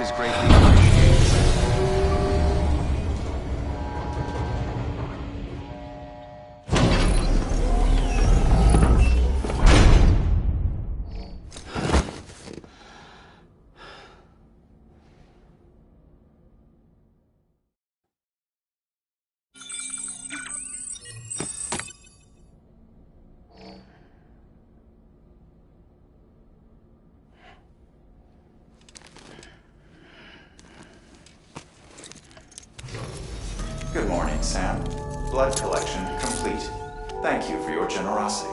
is greatly appreciated. Good morning, Sam. Blood collection complete. Thank you for your generosity.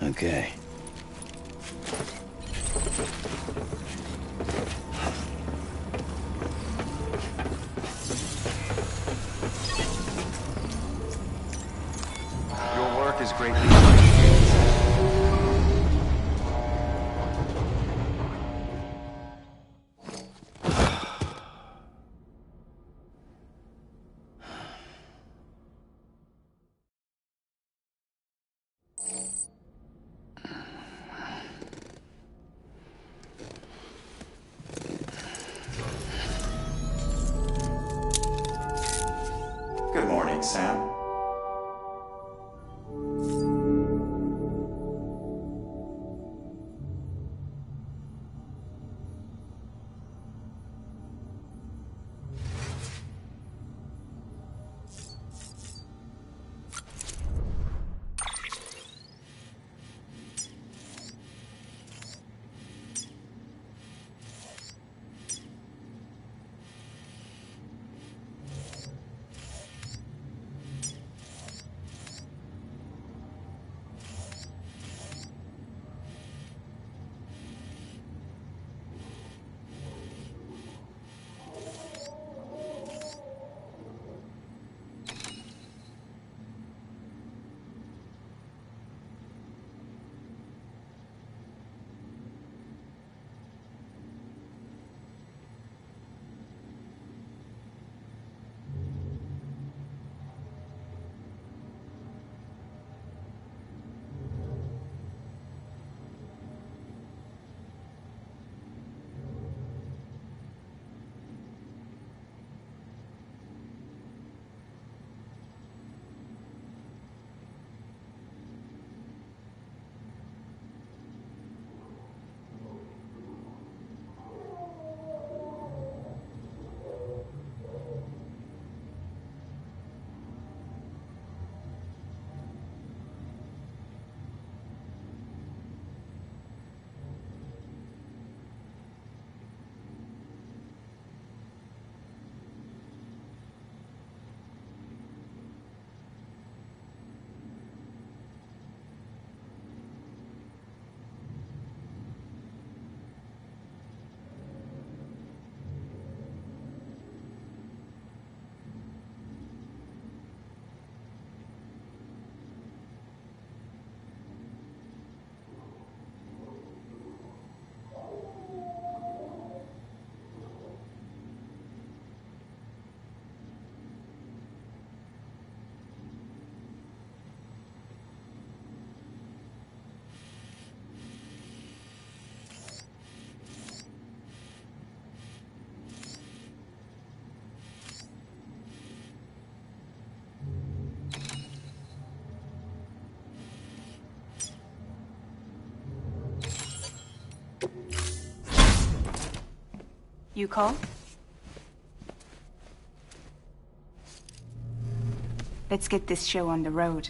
Okay. Your work is greatly appreciated. Good morning, Sam. You call? Let's get this show on the road.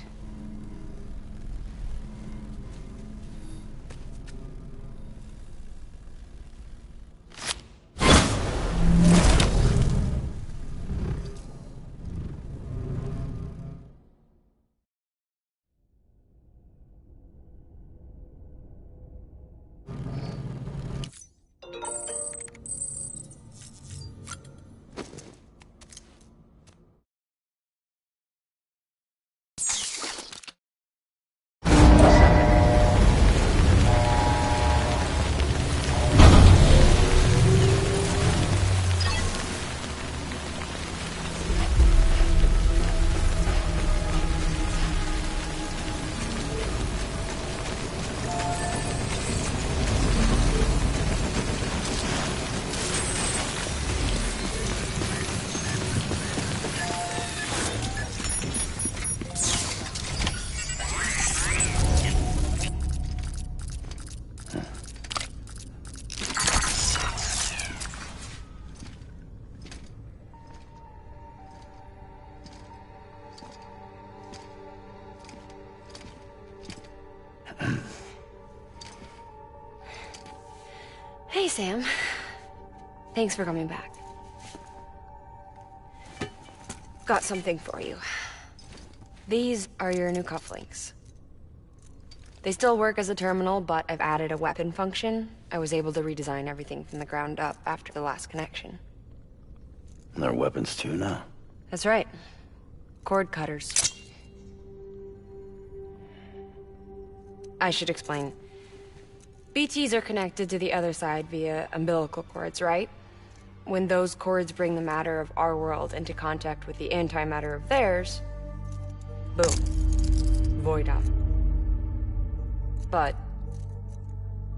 Hey, Sam. Thanks for coming back. Got something for you. These are your new cufflinks. They still work as a terminal, but I've added a weapon function. I was able to redesign everything from the ground up after the last connection. And they're weapons too now. That's right. Cord cutters. I should explain. BTs are connected to the other side via umbilical cords, right? When those cords bring the matter of our world into contact with the antimatter of theirs, boom. Void out. But,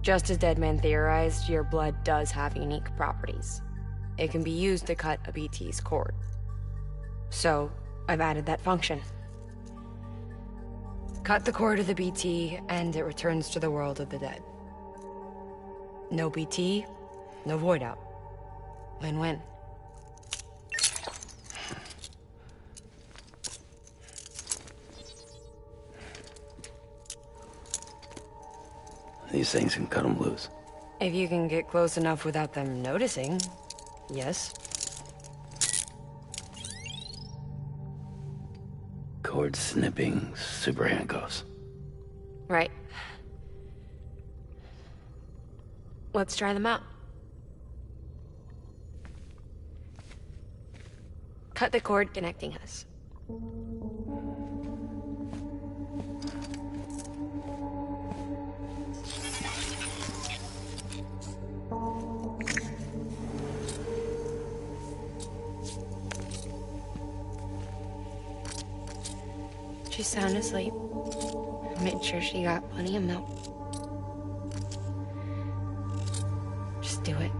just as Deadman theorized, your blood does have unique properties. It can be used to cut a BT's cord. So, I've added that function. Cut the cord of the BT, and it returns to the world of the dead. No BT, no void out. Win-win. These things can cut them loose. If you can get close enough without them noticing, yes. Cord snipping super handcuffs. Right. Let's try them out. Cut the cord connecting us. She's sound asleep. I made sure she got plenty of milk. Just do it.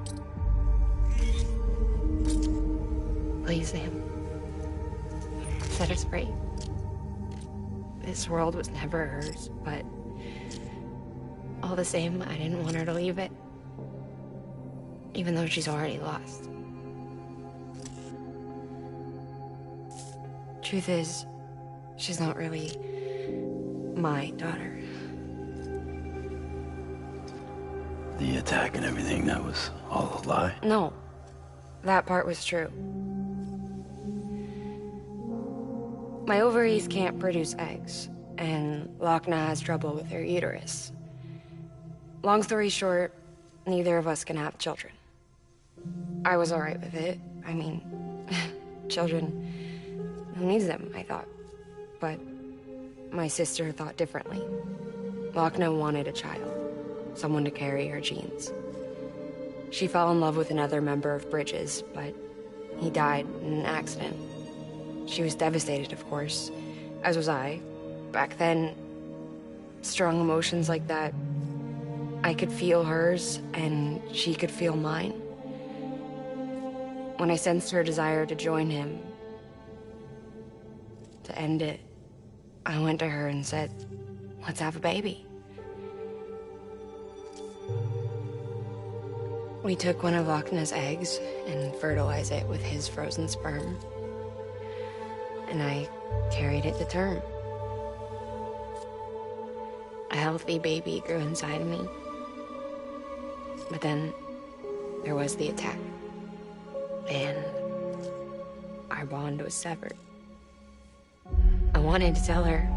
Please, Sam. Set us free. This world was never hers, but all the same, I didn't want her to leave it. Even though she's already lost. Truth is, she's not really my daughter. The attack and everything, that was all a lie? No, that part was true. My ovaries can't produce eggs, and Lochna has trouble with her uterus. Long story short, neither of us can have children. I was alright with it. I mean, children, who needs them, I thought. But my sister thought differently. Lochna wanted a child, someone to carry her genes. She fell in love with another member of Bridges, but he died in an accident. She was devastated, of course, as was I. Back then, strong emotions like that, I could feel hers, and she could feel mine. When I sensed her desire to join him, to end it, I went to her and said, let's have a baby. We took one of Lochna's eggs and fertilized it with his frozen sperm. And I carried it to term. A healthy baby grew inside of me. But then there was the attack. And our bond was severed. I wanted to tell her.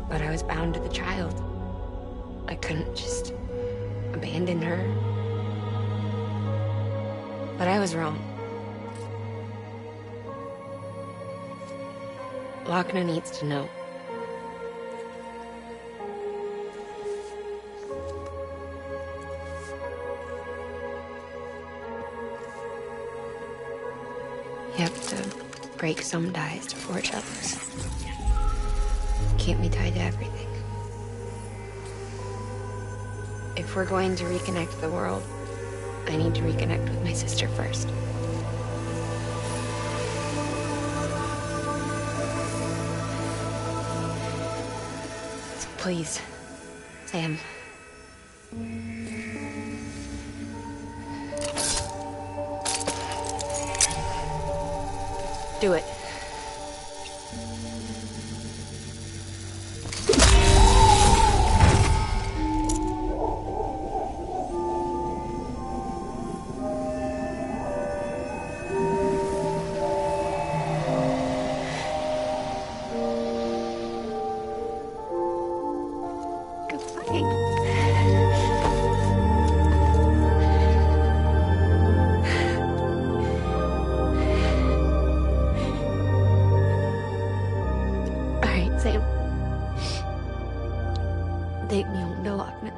But I was bound to the child. I couldn't just abandon her. But I was wrong. Lochna needs to know. You have to break some ties to forge others. Can't be tied to everything. If we're going to reconnect the world, I need to reconnect with my sister first. So please, Sam. Do it. Take me home to Lochna.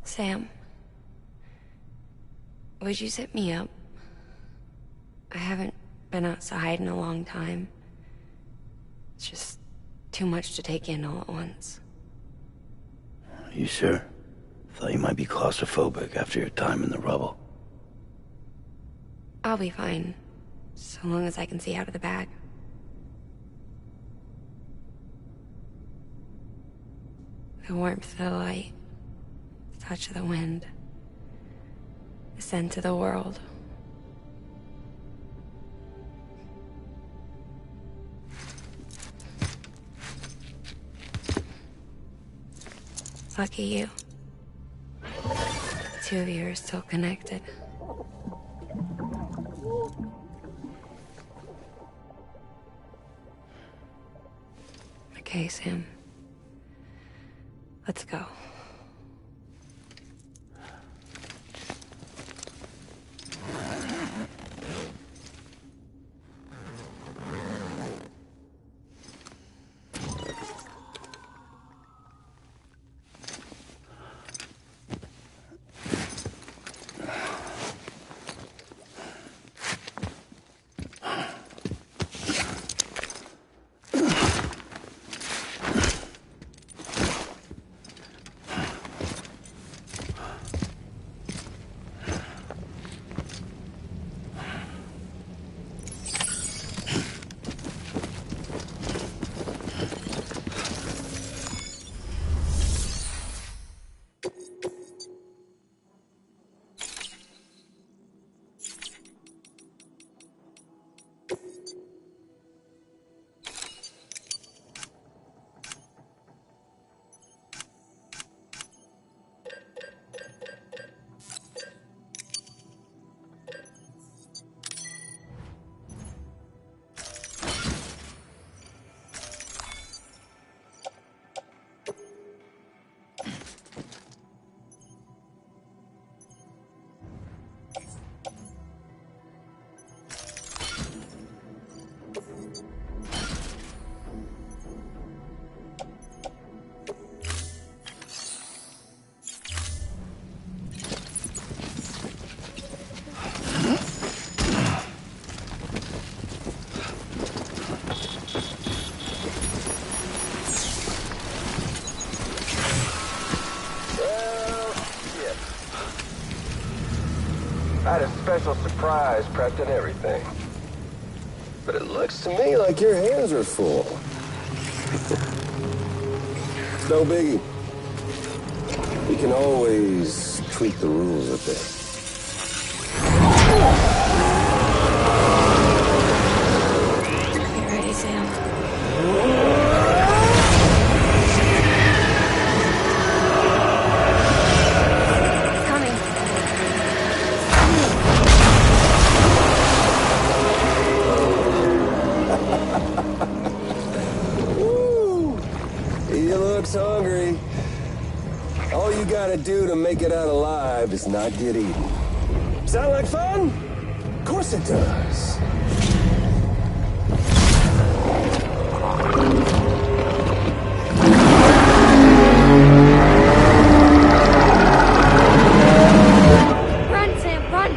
Sam, would you sit me up? I haven't been outside in a long time. It's just too much to take in all at once. You sure? Thought you might be claustrophobic after your time in the rubble. I'll be fine, so long as I can see out of the bag. The warmth of the light, the touch of the wind, the scent of the world. Lucky you. The two of you are still connected. Okay, Sam. Let's go. special surprise prepped and everything. But it looks to me like your hands are full. No biggie. We can always tweak the rules a bit. You ready, Sam? Coming. Woo! He looks hungry. All you gotta do to make it out alive is not get eaten. Sound like fun? Of course it does. Run, Sam, run!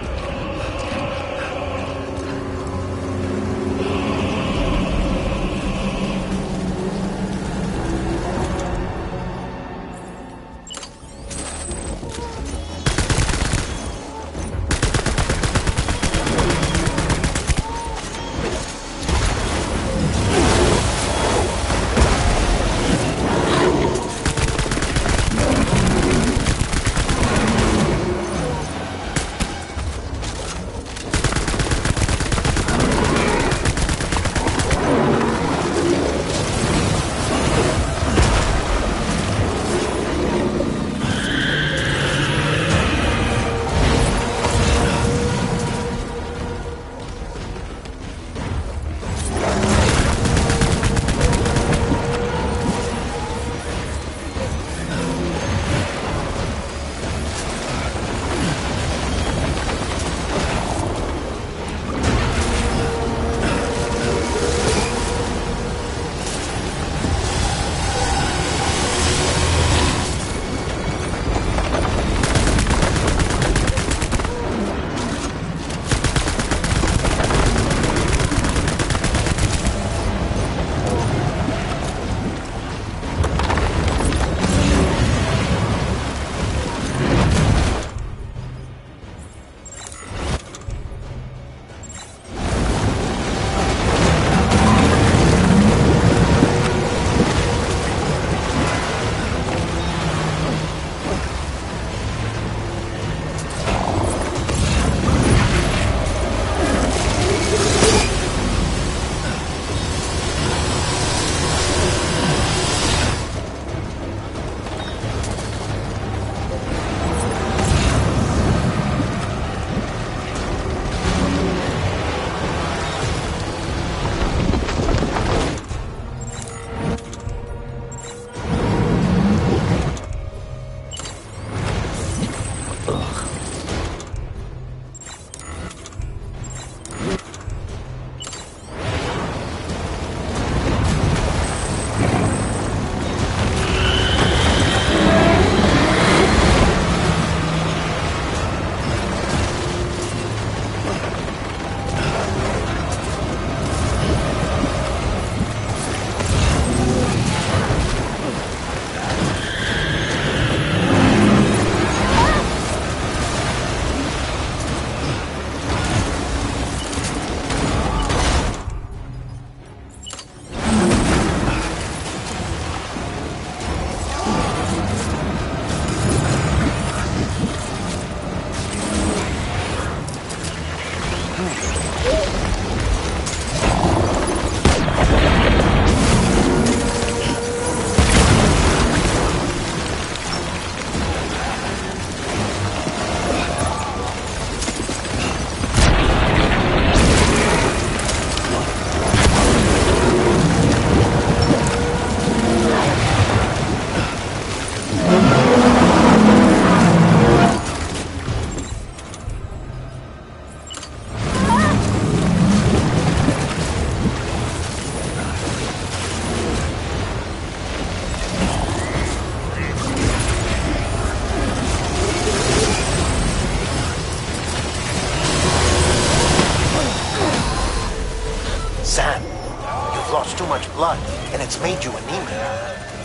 lost too much blood, and it's made you anemic.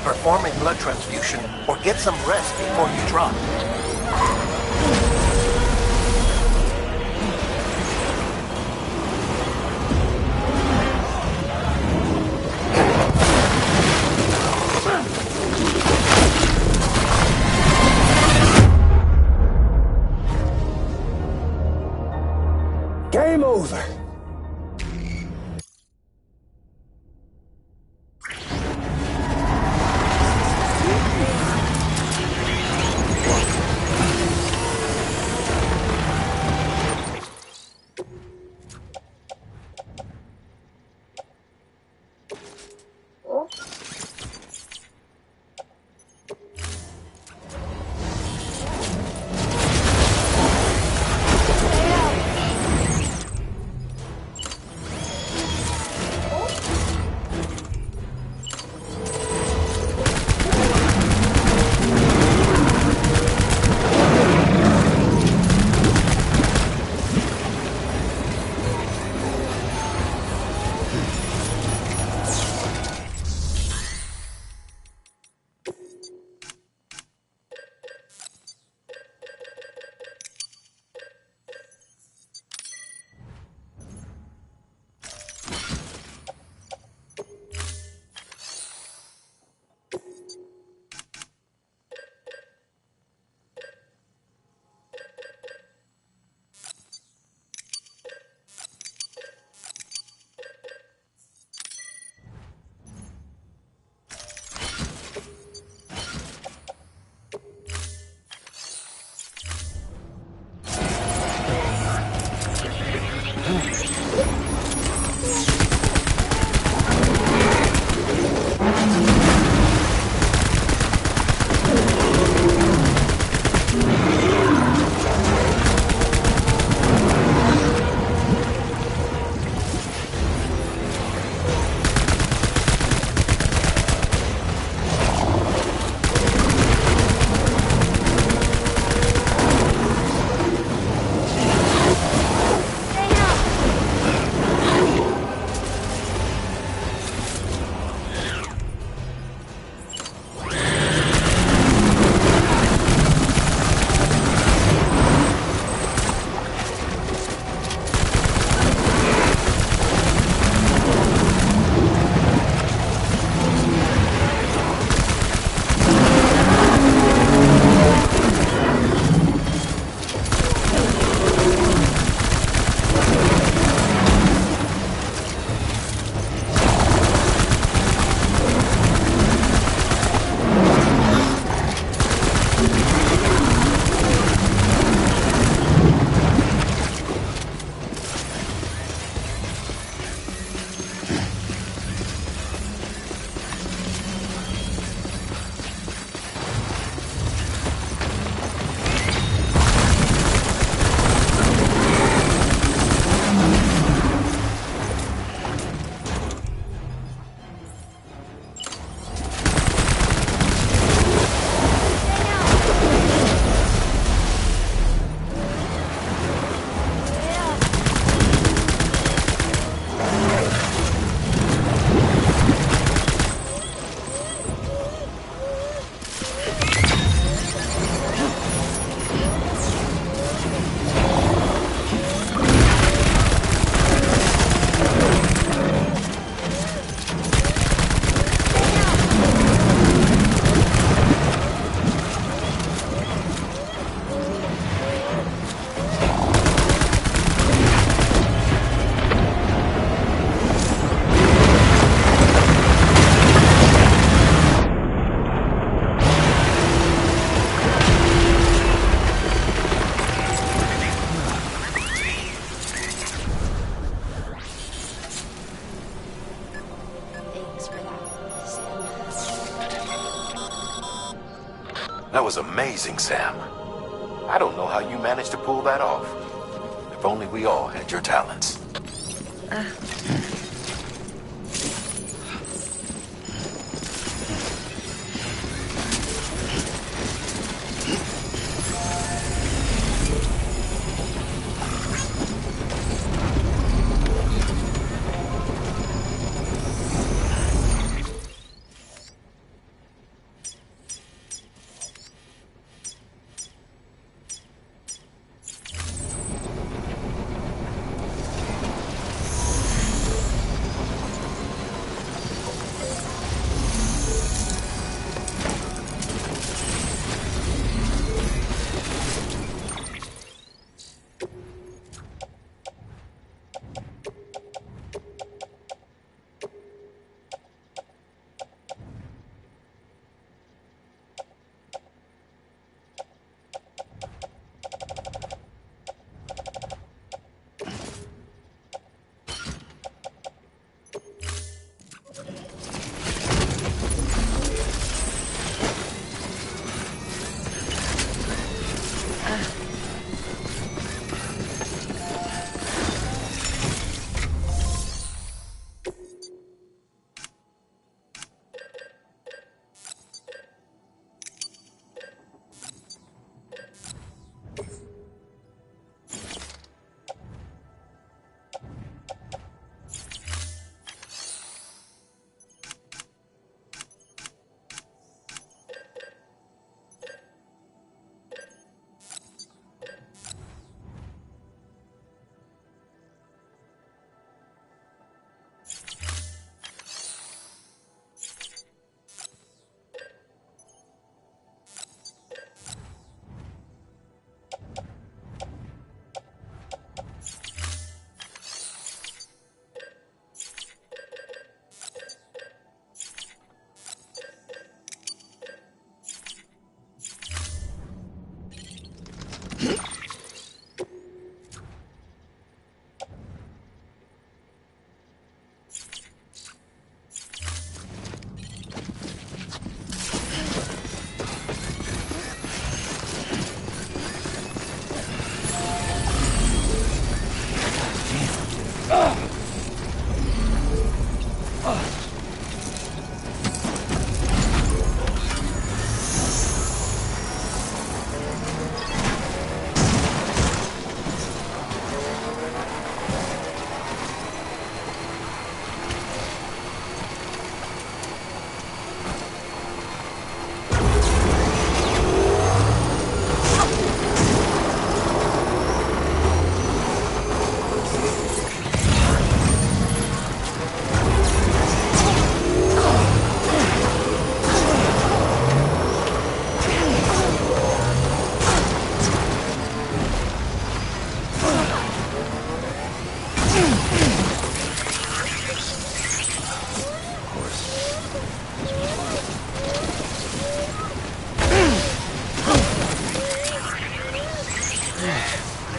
Perform a blood transfusion, or get some rest before you drop. That was amazing, Sam. I don't know how you managed to pull that off. If only we all had your talents.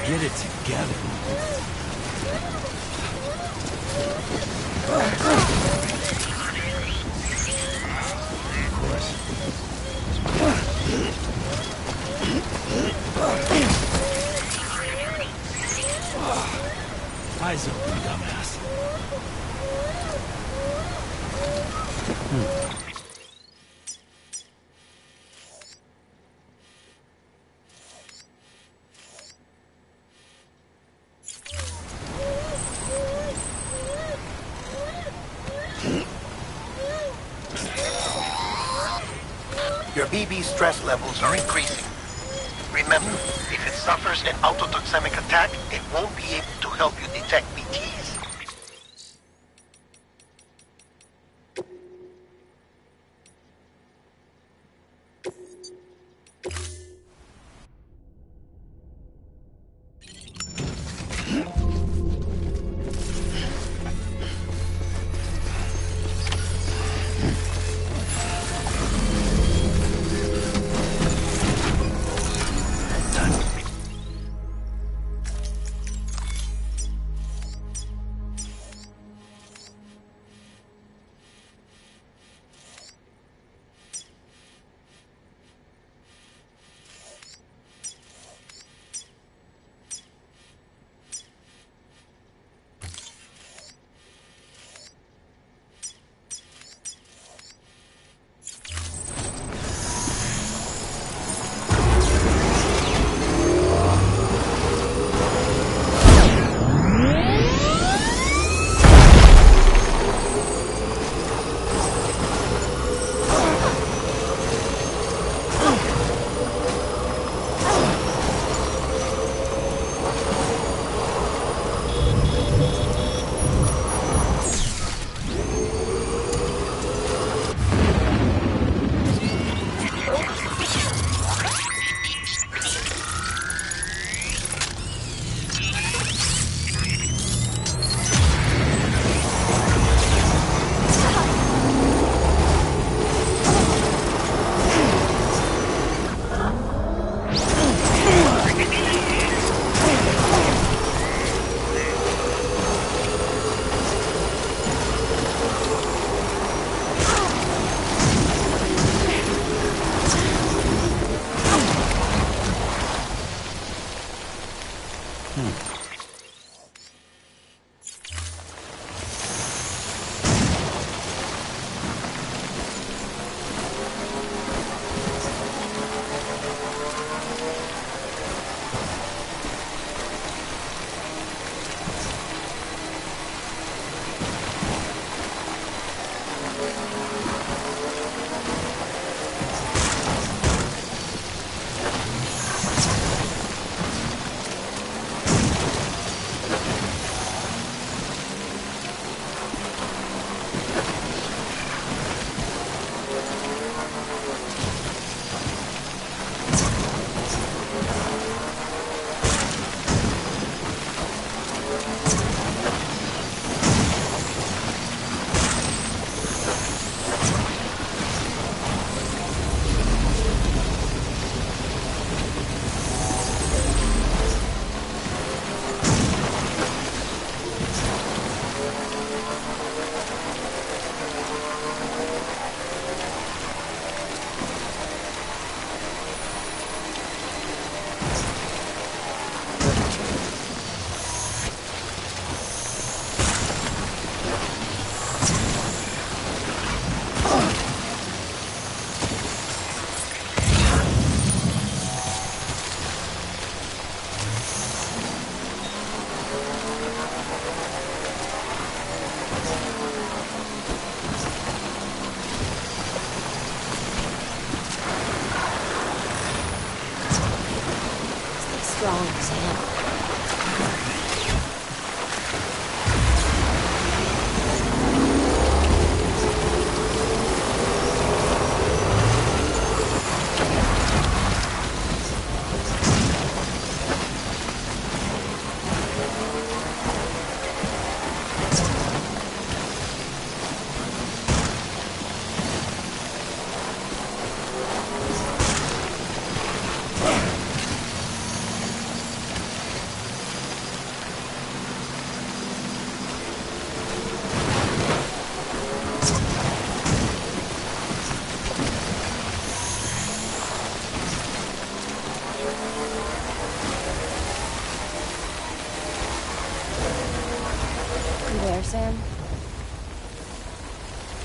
Get it together. Eyes open, dumbass. Your BB stress levels are increasing. Remember, if it suffers an autotoxemic attack, it won't be able to help you detect BTs.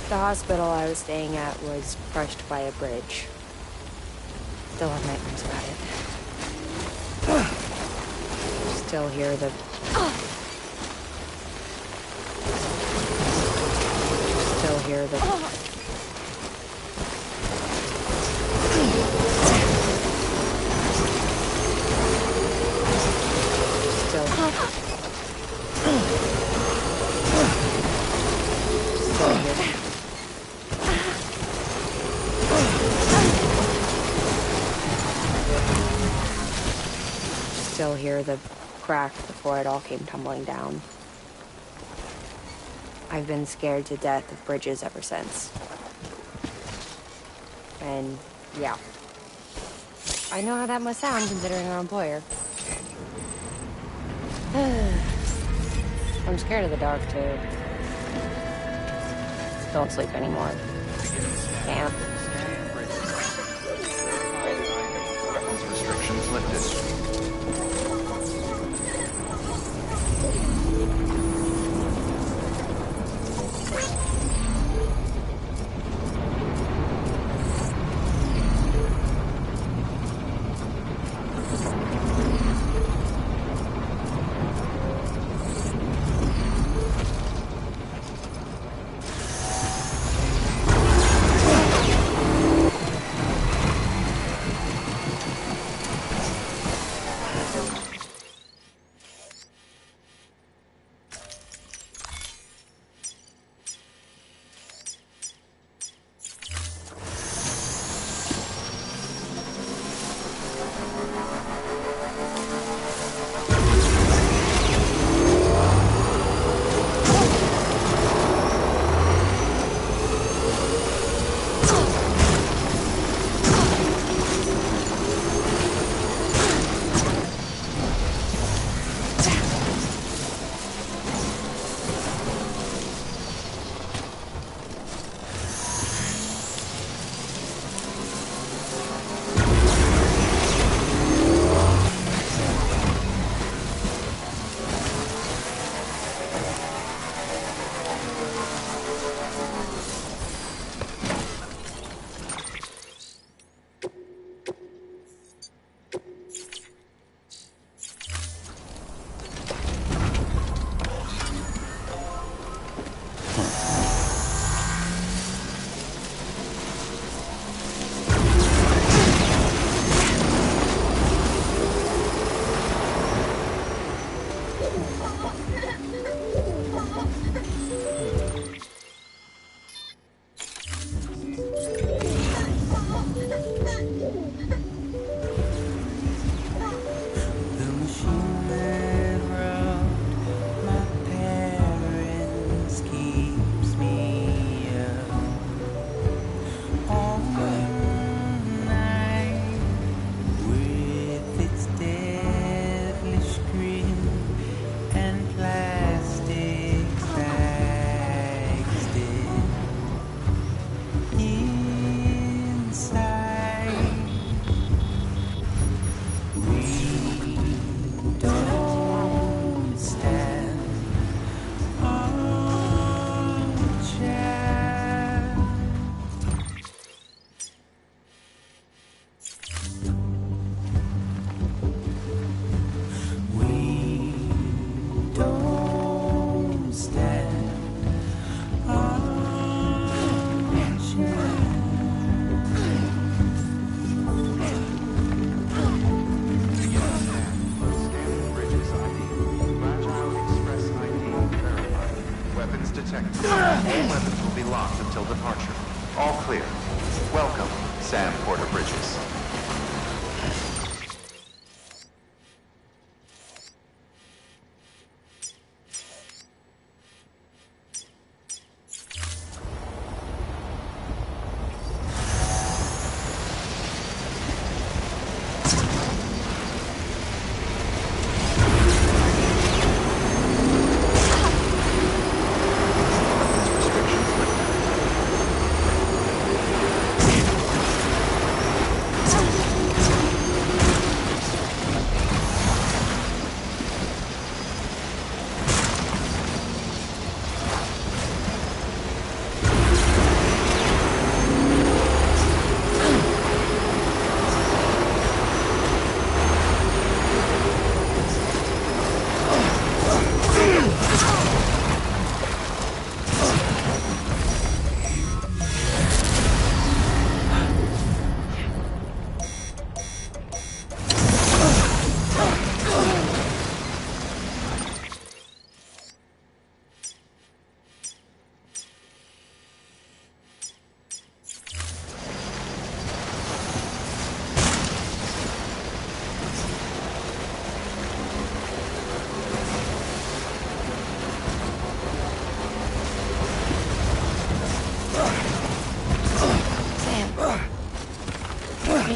The hospital I was staying at was crushed by a bridge. Still have nightmares about it. Still hear the... Still hear the... Still hear... Still hear the crack before it all came tumbling down. I've been scared to death of bridges ever since. And, yeah. I know how that must sound considering our employer. I'm scared of the dark, too. Don't sleep anymore. Can't. Weapons restrictions lifted.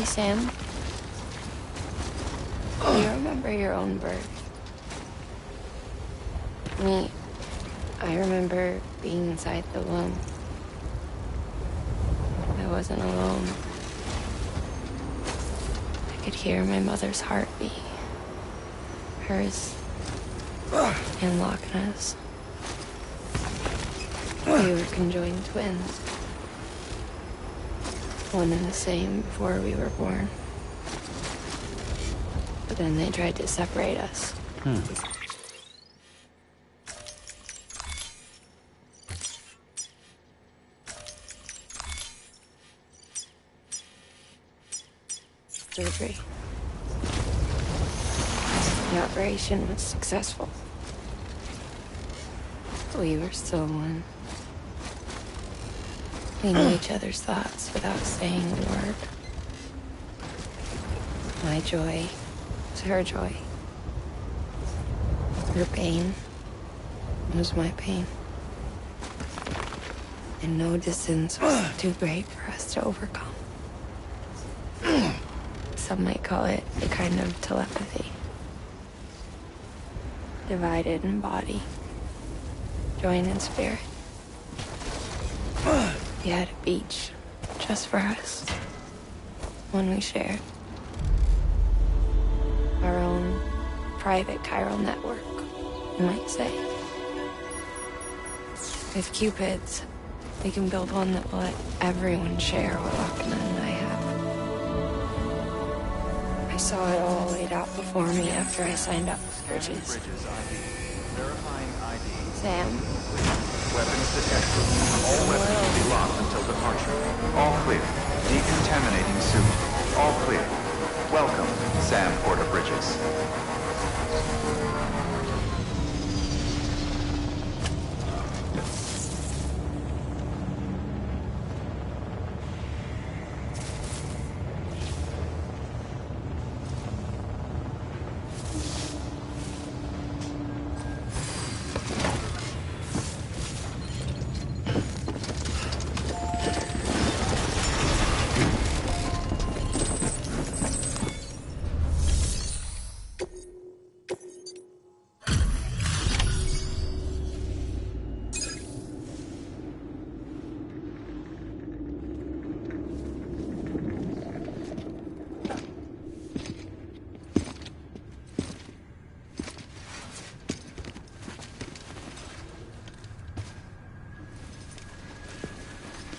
Hey, Sam. Do you remember your own birth? Me, I remember being inside the womb. I wasn't alone. I could hear my mother's heartbeat. Hers and Lochna's. We were conjoined twins. One and the same before we were born. But then they tried to separate us. Surgery. The operation was successful. We were still one. We knew each other's thoughts without saying a word. My joy was her joy. Her pain was my pain. And no distance was too great for us to overcome. Some might call it a kind of telepathy. Divided in body, joined in spirit. We had a beach just for us. One we shared. Our own private chiral network, you might say. With Cupids, we can build one that will let everyone share what Lochna and I have. I saw it all laid out before me after I signed up with Bridges. Verifying ID. Sam. Weapons detected. All weapons will be locked until departure. All clear. Decontaminating suit. All clear. Welcome, Sam Porter Bridges.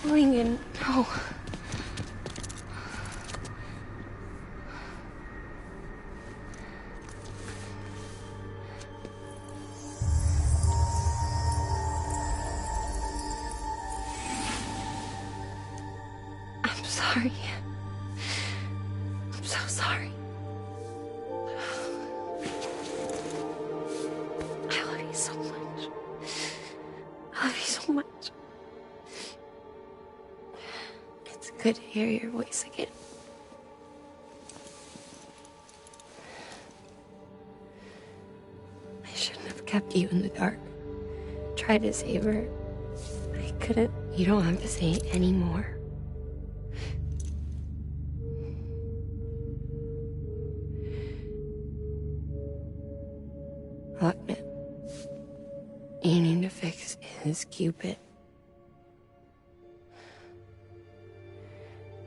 Lincoln, no. I'm sorry. I'm so sorry. I love you so much. I love you so much. It's good to hear your voice again. I shouldn't have kept you in the dark. Tried to save her. I couldn't. You don't have to say it anymore. Lochna, you need to fix his Cupid.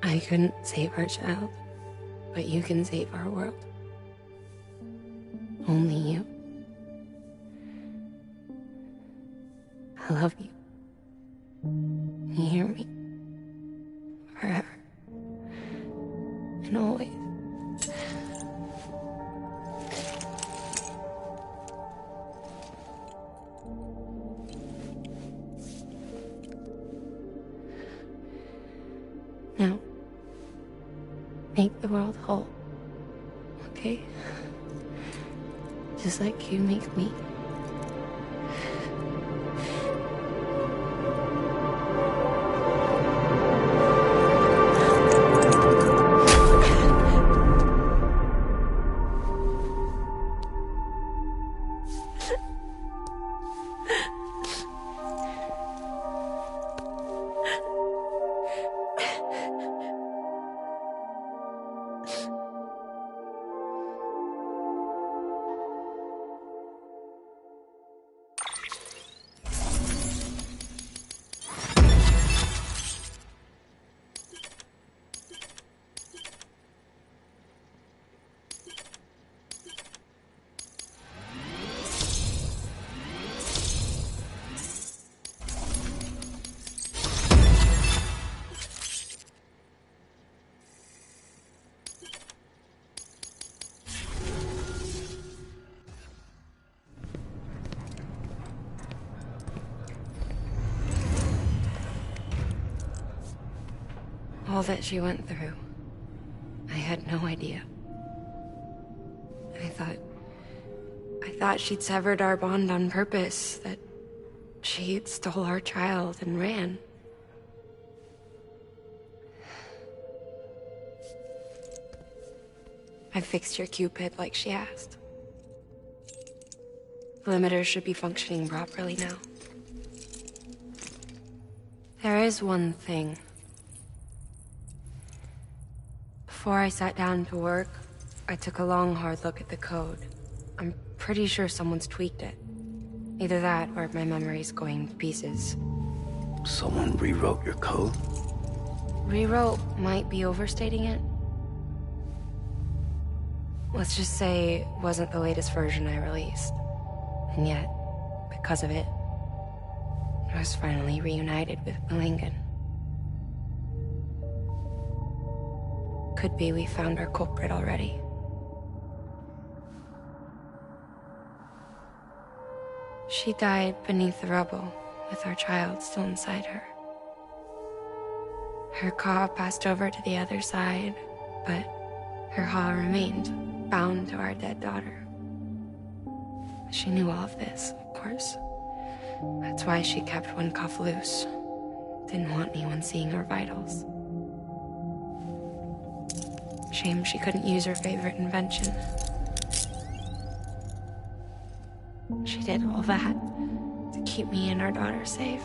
I couldn't save our child, but you can save our world. Only you. I love you. You hear me? Forever. And always. Now, make the world whole, okay? Just like you make me. All that she went through. I had no idea. I thought she'd severed our bond on purpose, that she stole our child and ran. I fixed your Cupid like she asked. The limiter should be functioning properly now. There is one thing. Before I sat down to work, I took a long, hard look at the code. I'm pretty sure someone's tweaked it. Either that, or my memory's going to pieces. Someone rewrote your code? Rewrote might be overstating it. Let's just say it wasn't the latest version I released. And yet, because of it, I was finally reunited with Malingen. Could be we found our culprit already. She died beneath the rubble, with our child still inside her. Her Ka passed over to the other side, but her Ha remained, bound to our dead daughter. She knew all of this, of course. That's why she kept one cuff loose. Didn't want anyone seeing her vitals. Shame she couldn't use her favorite invention. She did all that to keep me and our daughter safe.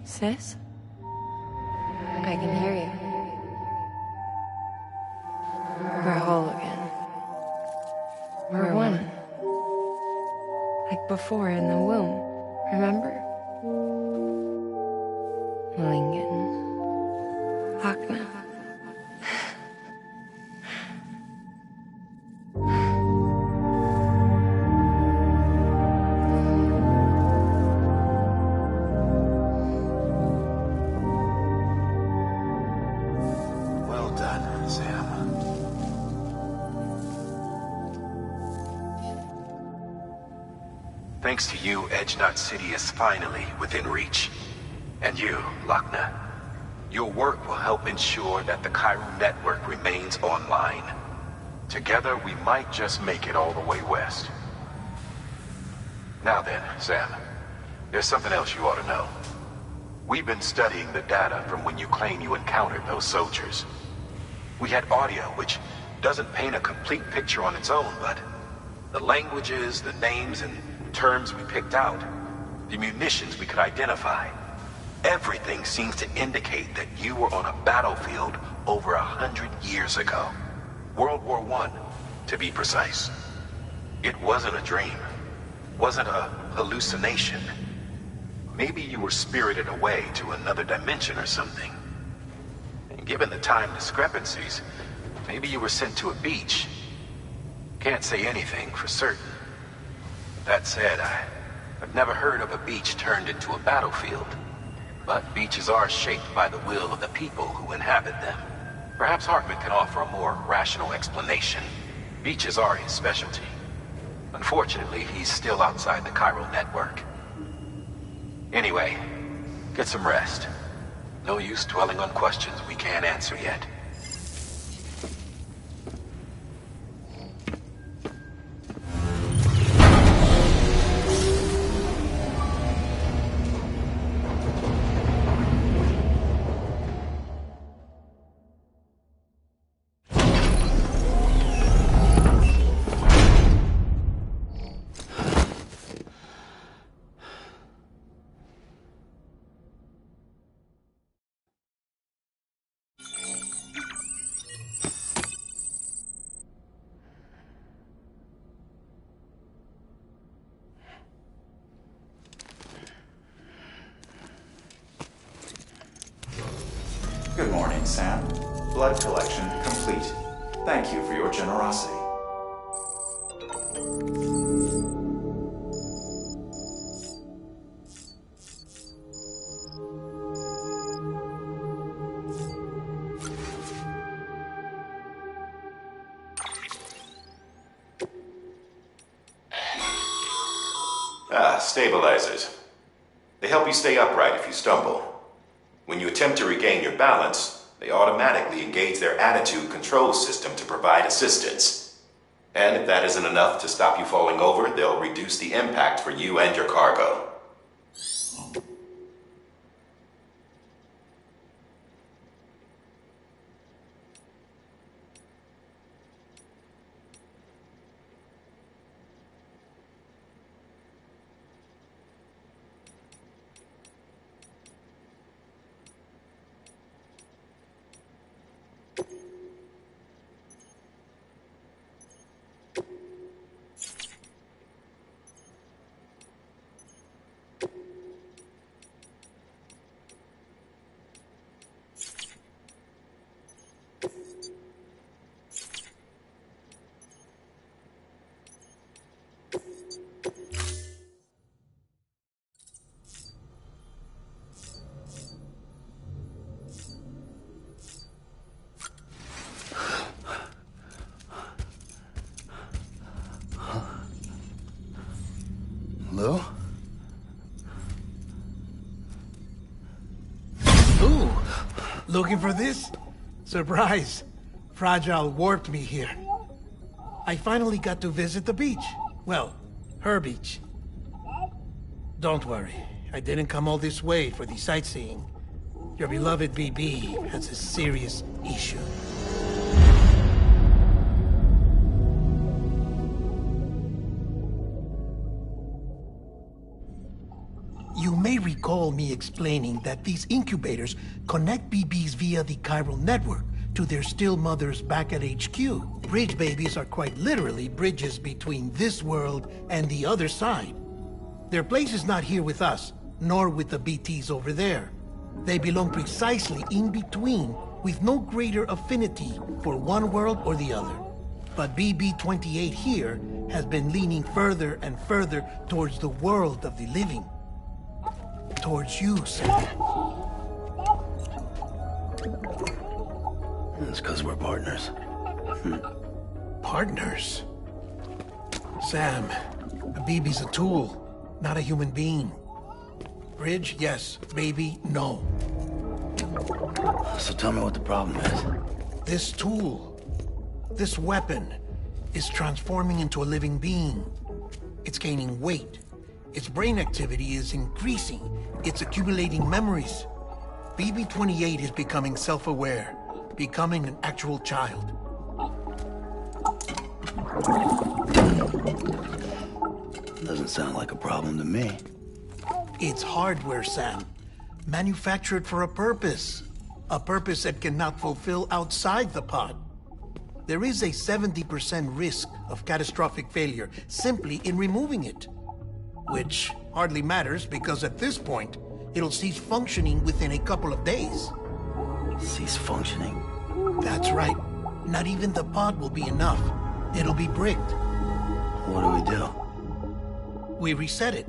Sis? I can hear you. We're whole again. We're one. Like before in the womb, remember? Malingen. Lochna. Well done, Sam. Thanks to you, Edge Knot City is finally within reach. And you, Lochna. Your work will help ensure that the Cairo network remains online. Together, we might just make it all the way west. Now then, Sam, there's something else you ought to know. We've been studying the data from when you claim you encountered those soldiers. We had audio, which doesn't paint a complete picture on its own, but the languages, the names, and terms we picked out, the munitions we could identify, everything seems to indicate that you were on a battlefield over 100 years ago. World War I, to be precise. It wasn't a dream. Wasn't a hallucination. Maybe you were spirited away to another dimension or something. And given the time discrepancies, maybe you were sent to a beach. Can't say anything for certain. That said, I've never heard of a beach turned into a battlefield. But beaches are shaped by the will of the people who inhabit them. Perhaps Hartman can offer a more rational explanation. Beaches are his specialty. Unfortunately, he's still outside the chiral network. Anyway, get some rest. No use dwelling on questions we can't answer yet. Good morning, Sam. Blood collection complete. Thank you for your generosity. Stabilizers. They help you stay upright if you stumble. When you attempt to regain your balance, they automatically engage their attitude control system to provide assistance. And if that isn't enough to stop you falling over, they'll reduce the impact for you and your cargo. Hello? Ooh, looking for this? Surprise. Fragile warped me here. I finally got to visit the beach. Well, her beach. Don't worry, I didn't come all this way for the sightseeing. Your beloved BB has a serious issue. You may recall me explaining that these incubators connect BBs via the chiral network to their still mothers back at HQ. Bridge babies are quite literally bridges between this world and the other side. Their place is not here with us, nor with the BTs over there. They belong precisely in between, with no greater affinity for one world or the other. But BB-28 here has been leaning further and further towards the world of the living. Towards you, Sam. It's because we're partners. Partners? Sam, a BB's a tool, not a human being. Bridge, yes. Baby, no. So tell me what the problem is. This tool, this weapon, is transforming into a living being. It's gaining weight. Its brain activity is increasing. It's accumulating memories. BB-28 is becoming self-aware, becoming an actual child. Doesn't sound like a problem to me. It's hardware, Sam. Manufactured for a purpose. A purpose that cannot fulfill outside the pod. There is a 70% risk of catastrophic failure simply in removing it. Which hardly matters because at this point, it'll cease functioning within a couple of days. Cease functioning? That's right. Not even the pod will be enough. It'll be bricked. What do? We reset it.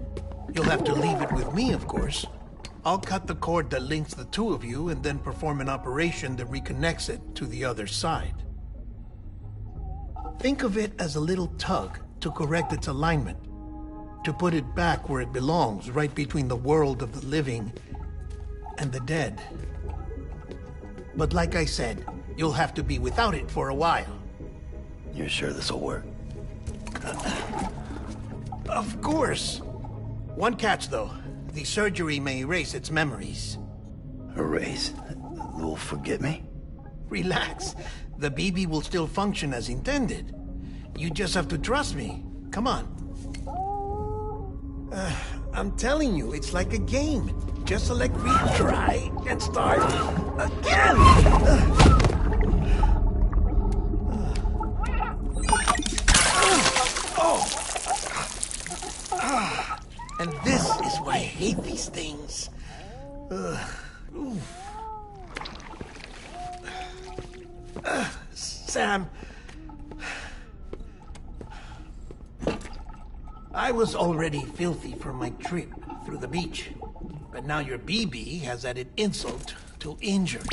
You'll have to leave it with me, of course. I'll cut the cord that links the two of you and then perform an operation that reconnects it to the other side. Think of it as a little tug to correct its alignment, to put it back where it belongs, right between the world of the living and the dead. But like I said, you'll have to be without it for a while. You're sure this'll work? Of course. One catch, though. The surgery may erase its memories. Erase? Will forget me? Relax. The BB will still function as intended. You just have to trust me. Come on. I'm telling you, it's like a game. Just select retry and start again. And this is why I hate these things. Sam. I was already filthy from my trip through the beach. But now your BB has added insult to injury.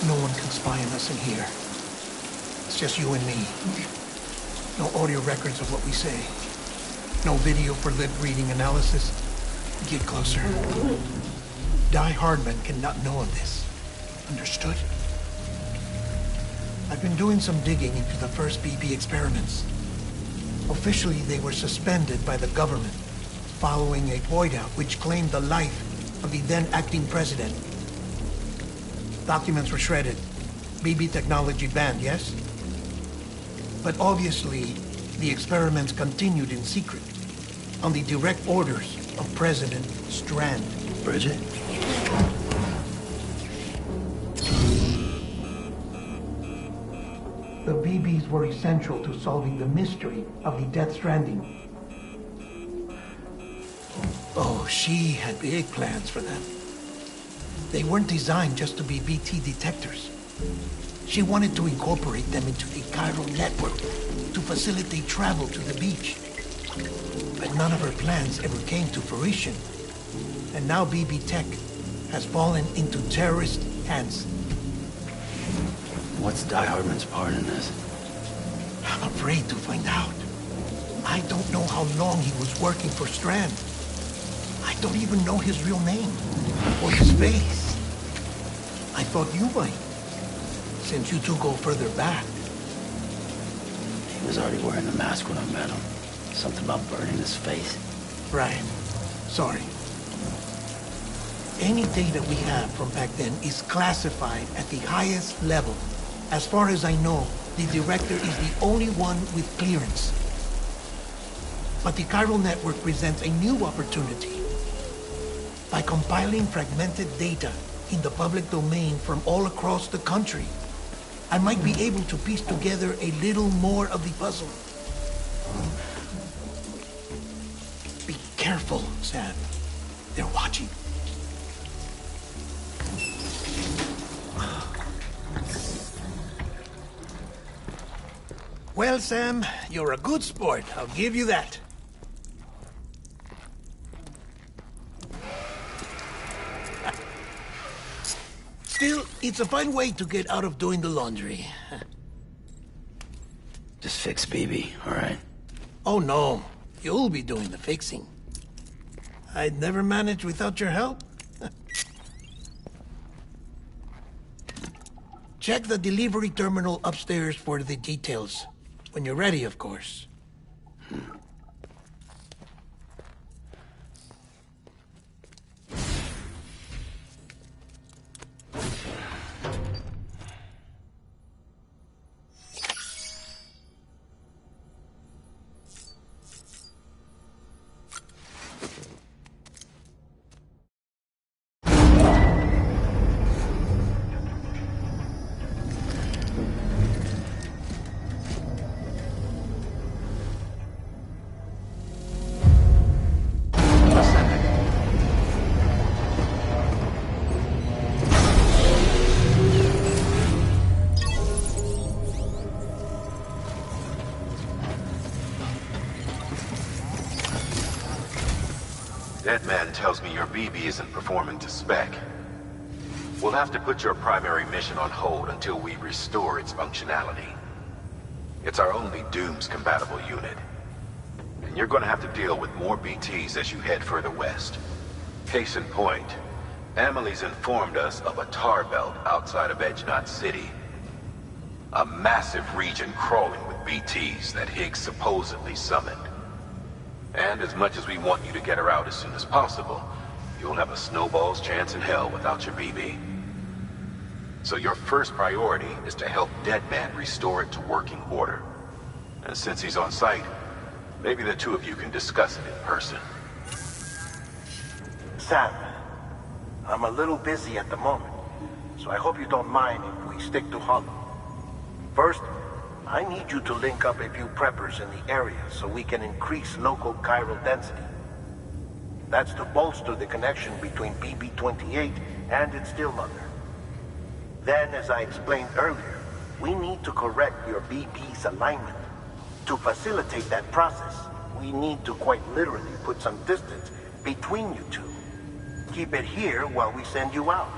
No one can spy on us in here. It's just you and me. No audio records of what we say. No video for lip reading analysis. Get closer. Die Hardman cannot know of this. Understood? I've been doing some digging into the first BB experiments. Officially, they were suspended by the government following a void-out which claimed the life of the then acting president. Documents were shredded. BB technology banned, yes? But obviously, the experiments continued in secret, on the direct orders of President Strand. Bridget? The BBs were essential to solving the mystery of the Death Stranding. Oh, she had big plans for them. They weren't designed just to be BT detectors. She wanted to incorporate them into the chiral network to facilitate travel to the beach. But none of her plans ever came to fruition. And now BB Tech has fallen into terrorist hands. What's Die Hardman's part in this? I'm afraid to find out. I don't know how long he was working for Strand. I don't even know his real name or his face. I thought you might, since you two go further back. He was already wearing the mask when I met him. Something about burning his face. Right. Sorry. Any data we have from back then is classified at the highest level. As far as I know, the director is the only one with clearance. But the chiral network presents a new opportunity. By compiling fragmented data in the public domain from all across the country, I might be able to piece together a little more of the puzzle. Be careful, Sam. They're watching. Well, Sam, you're a good sport. I'll give you that. Still, it's a fine way to get out of doing the laundry. Just fix BB, all right? Oh no, you'll be doing the fixing. I'd never manage without your help. Check the delivery terminal upstairs for the details. When you're ready, of course. Deadman tells me your BB isn't performing to spec. We'll have to put your primary mission on hold until we restore its functionality. It's our only Dooms-compatible unit. And you're gonna have to deal with more BTs as you head further west. Case in point, Amelie's informed us of a tar belt outside of Edge Knot City. A massive region crawling with BTs that Higgs supposedly summoned. And as much as we want you to get her out as soon as possible, you'll have a snowball's chance in hell without your BB. So your first priority is to help Deadman restore it to working order. And since he's on site, maybe the two of you can discuss it in person. Sam, I'm a little busy at the moment, so I hope you don't mind if we stick to Hollow. First, I need you to link up a few preppers in the area so we can increase local chiral density. That's to bolster the connection between BB-28 and its still mother. Then, as I explained earlier, we need to correct your BB's alignment. To facilitate that process, we need to quite literally put some distance between you two. Keep it here while we send you out.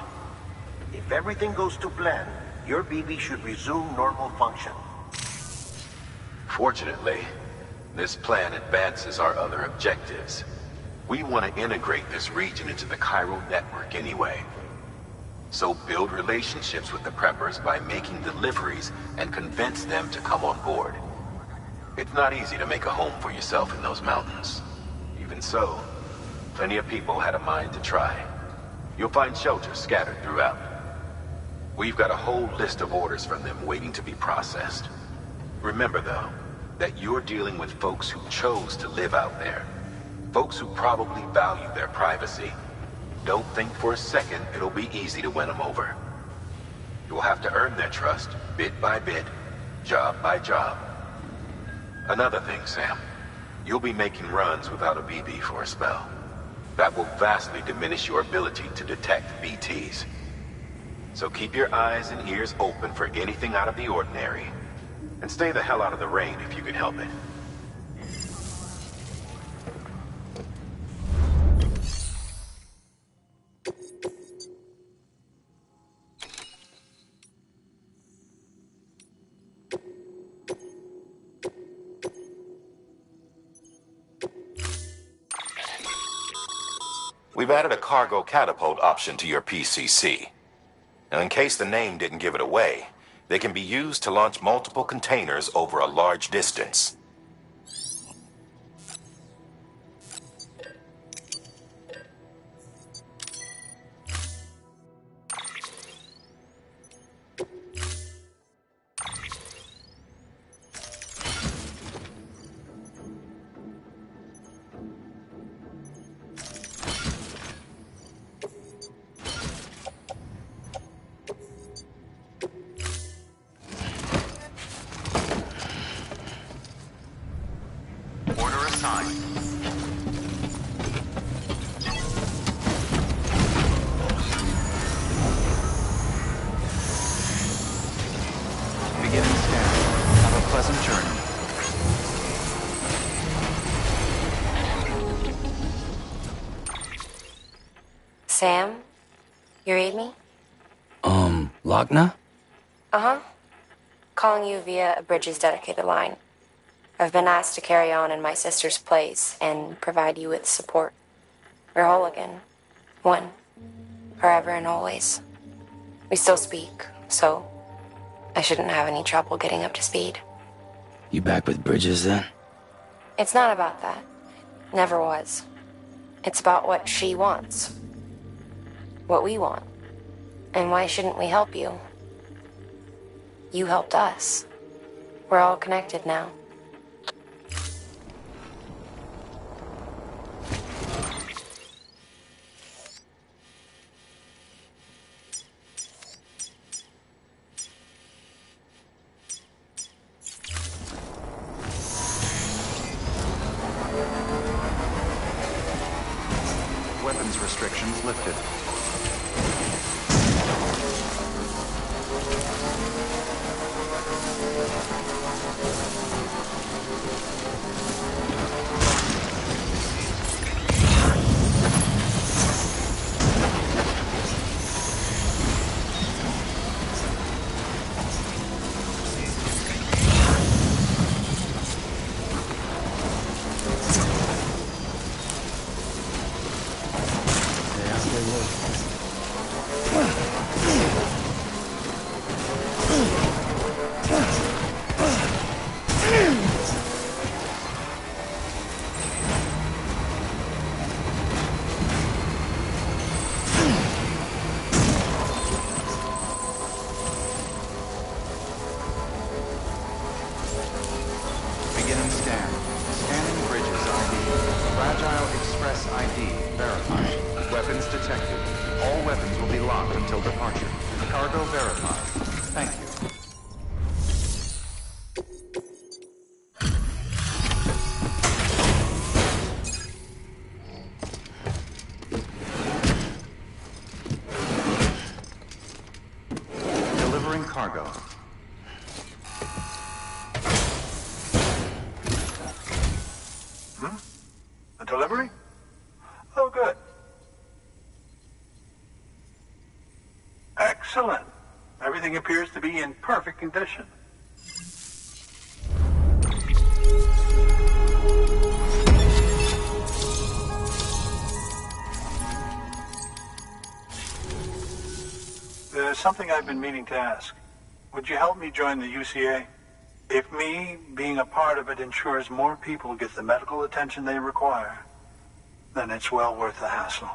If everything goes to plan, your BB should resume normal function. Fortunately, this plan advances our other objectives. We want to integrate this region into the chiral network anyway. So build relationships with the preppers by making deliveries and convince them to come on board. It's not easy to make a home for yourself in those mountains. Even so, plenty of people had a mind to try. You'll find shelters scattered throughout. We've got a whole list of orders from them waiting to be processed. Remember, though, that you're dealing with folks who chose to live out there. Folks who probably value their privacy. Don't think for a second it'll be easy to win them over. You'll have to earn their trust, bit by bit, job by job. Another thing, Sam. You'll be making runs without a BB for a spell. That will vastly diminish your ability to detect BTs. So keep your eyes and ears open for anything out of the ordinary. And stay the hell out of the rain if you can help it. We've added a cargo catapult option to your PCC. Now, in case the name didn't give it away, they can be used to launch multiple containers over a large distance. Order assigned. Beginning scan. Have a pleasant journey. Sam, you read me? From Lochna? Uh-huh. Calling you via a Bridges dedicated line. I've been asked to carry on in my sister's place and provide you with support. We're whole again. One. Forever and always. We still speak, so I shouldn't have any trouble getting up to speed. You back with Bridges then? It's not about that. Never was. It's about what she wants. What we want. And why shouldn't we help you? You helped us. We're all connected now. Weapons restrictions lifted. Beginning scan. Scanning Bridges ID. Fragile Express ID verified. Weapons detected. All weapons will be locked until departure. Cargo verified. Thank you. Delivering cargo. A delivery? Oh, good. Excellent. Everything appears to be in perfect condition. There's something I've been meaning to ask. Would you help me join the UCA? If me being a part of it ensures more people get the medical attention they require, then it's well worth the hassle.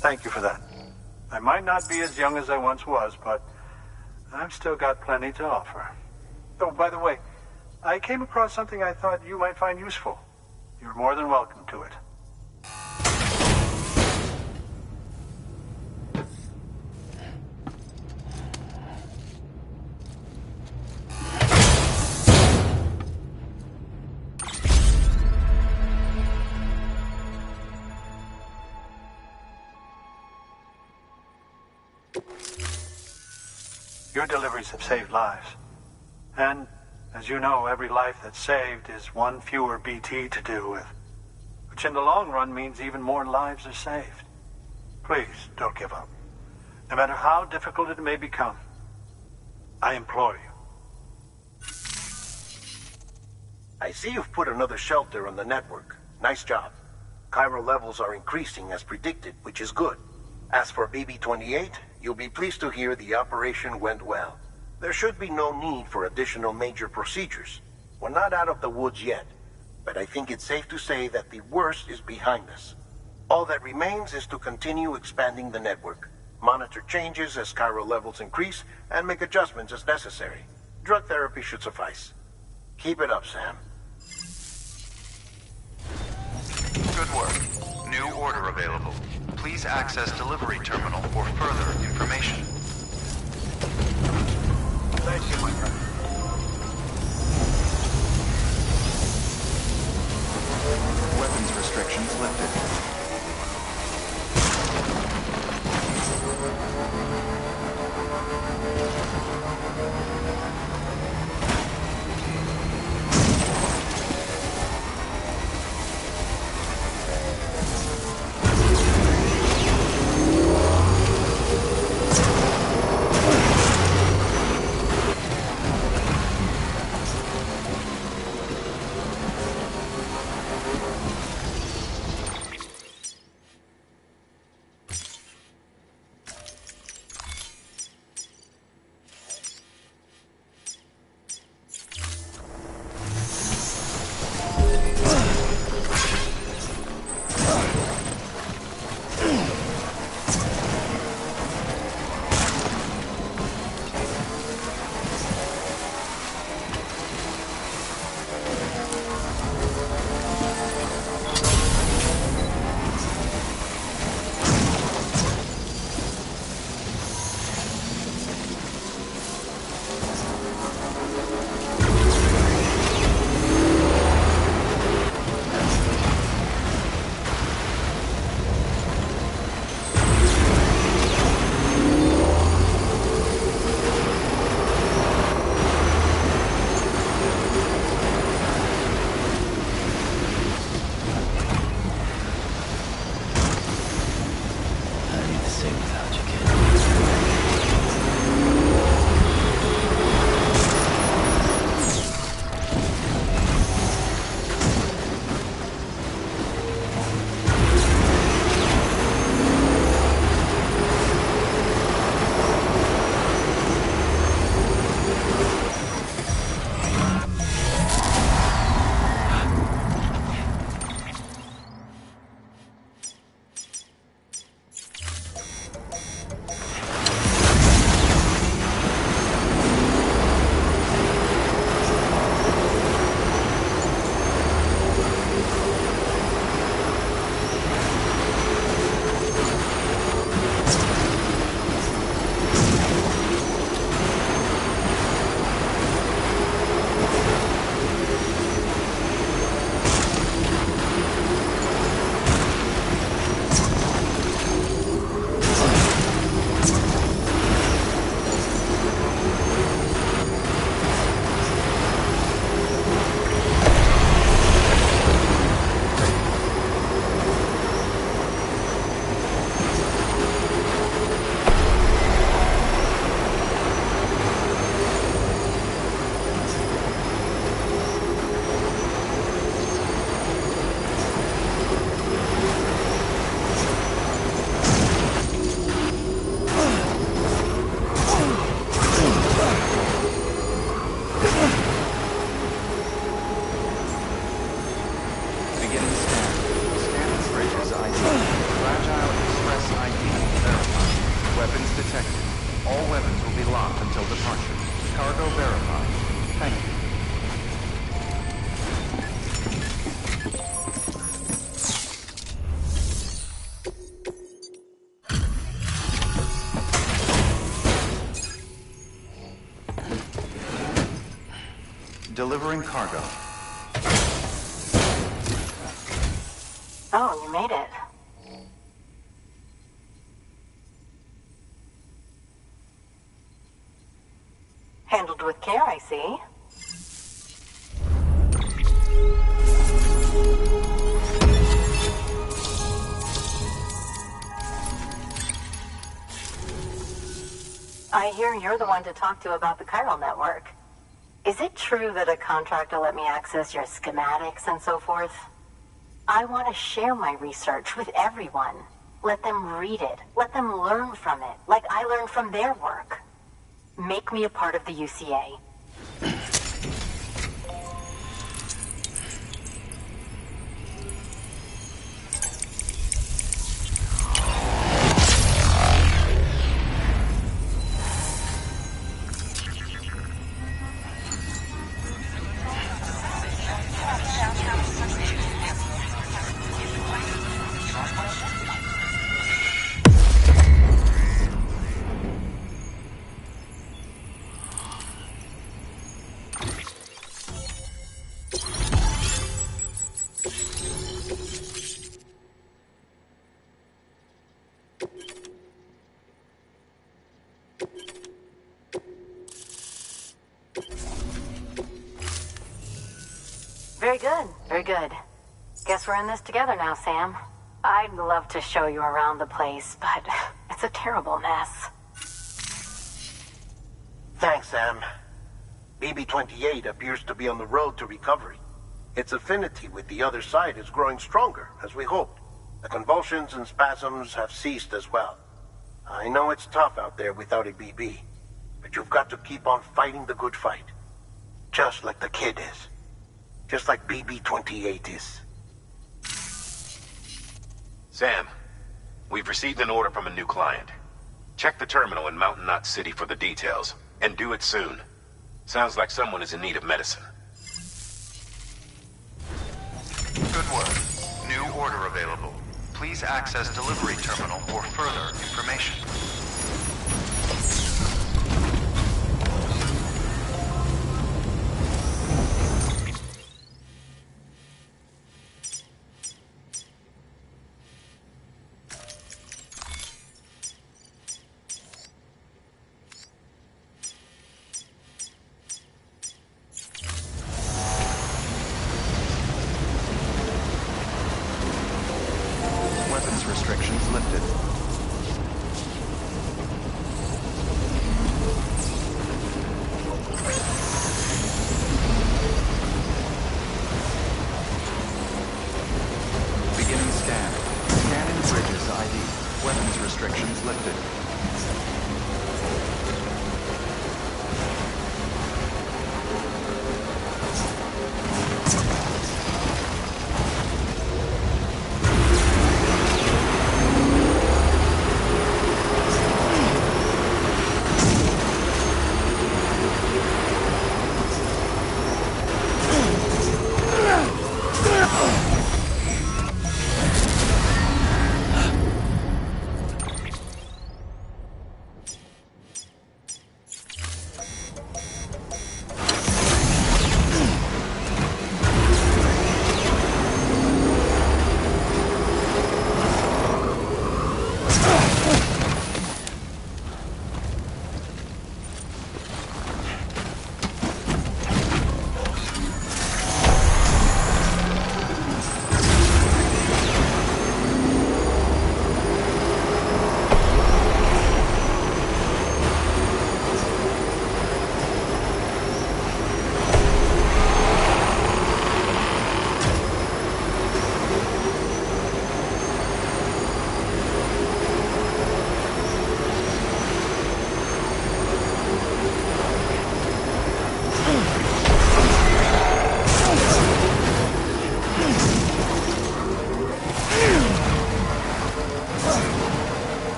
Thank you for that. I might not be as young as I once was, but I've still got plenty to offer. Oh, by the way, I came across something I thought you might find useful. You're more than welcome to it. Your deliveries have saved lives. And, as you know, every life that's saved is one fewer BT to deal with. Which in the long run means even more lives are saved. Please, don't give up. No matter how difficult it may become. I implore you. I see you've put another shelter on the network. Nice job. Chiral levels are increasing as predicted, which is good. As for BB-28, you'll be pleased to hear the operation went well. There should be no need for additional major procedures. We're not out of the woods yet, but I think it's safe to say that the worst is behind us. All that remains is to continue expanding the network, monitor changes as chiral levels increase, and make adjustments as necessary. Drug therapy should suffice. Keep it up, Sam. Good work. New order available. Please access delivery terminal for further information. Thank you, my friend. Weapons restrictions lifted. Delivering cargo. Oh, you made it. Handled with care, I see. I hear you're the one to talk to about the chiral network. Is it true that a contractor let me access your schematics and so forth? I want to share my research with everyone. Let them read it. Let them learn from it, like I learned from their work. Make me a part of the UCA. good. Very good. Guess we're in this together now, Sam. I'd love to show you around the place, but it's a terrible mess. Thanks, Sam. BB-28 appears to be on the road to recovery. Its affinity with the other side is growing stronger, as we hoped. The convulsions and spasms have ceased as well. I know it's tough out there without a BB, but you've got to keep on fighting the good fight. Just like the kid is. Just like BB-28 is. Sam, we've received an order from a new client. Check the terminal in Mountain Knot City for the details, and do it soon. Sounds like someone is in need of medicine. Good work. New order available. Please access delivery terminal for further information. Restrictions lifted. Beginning scan. Scanning bridges ID. Weapons restrictions lifted.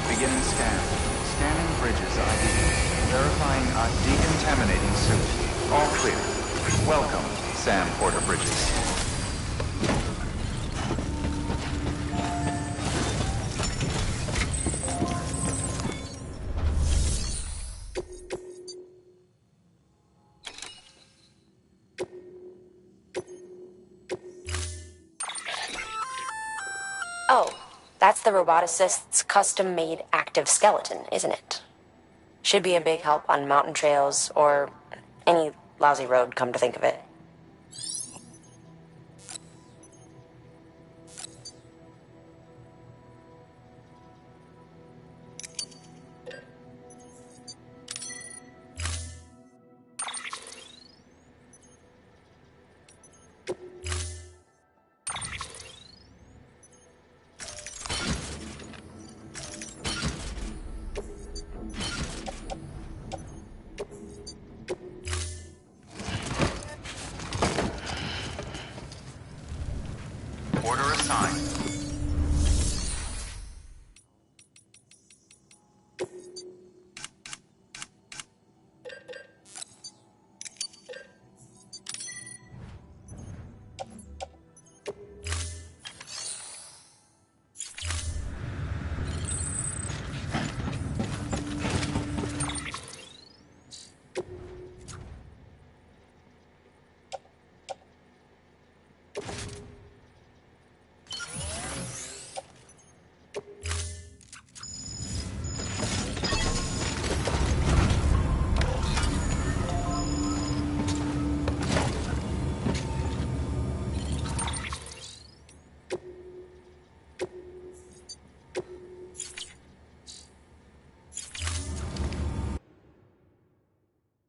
Beginning scan. Scanning bridges ID. Verifying a decontaminating suit. All clear. Welcome, Sam Porter Bridges. Oh, that's the roboticist's custom-made active skeleton, isn't it? Should be a big help on mountain trails or any lousy road, come to think of it.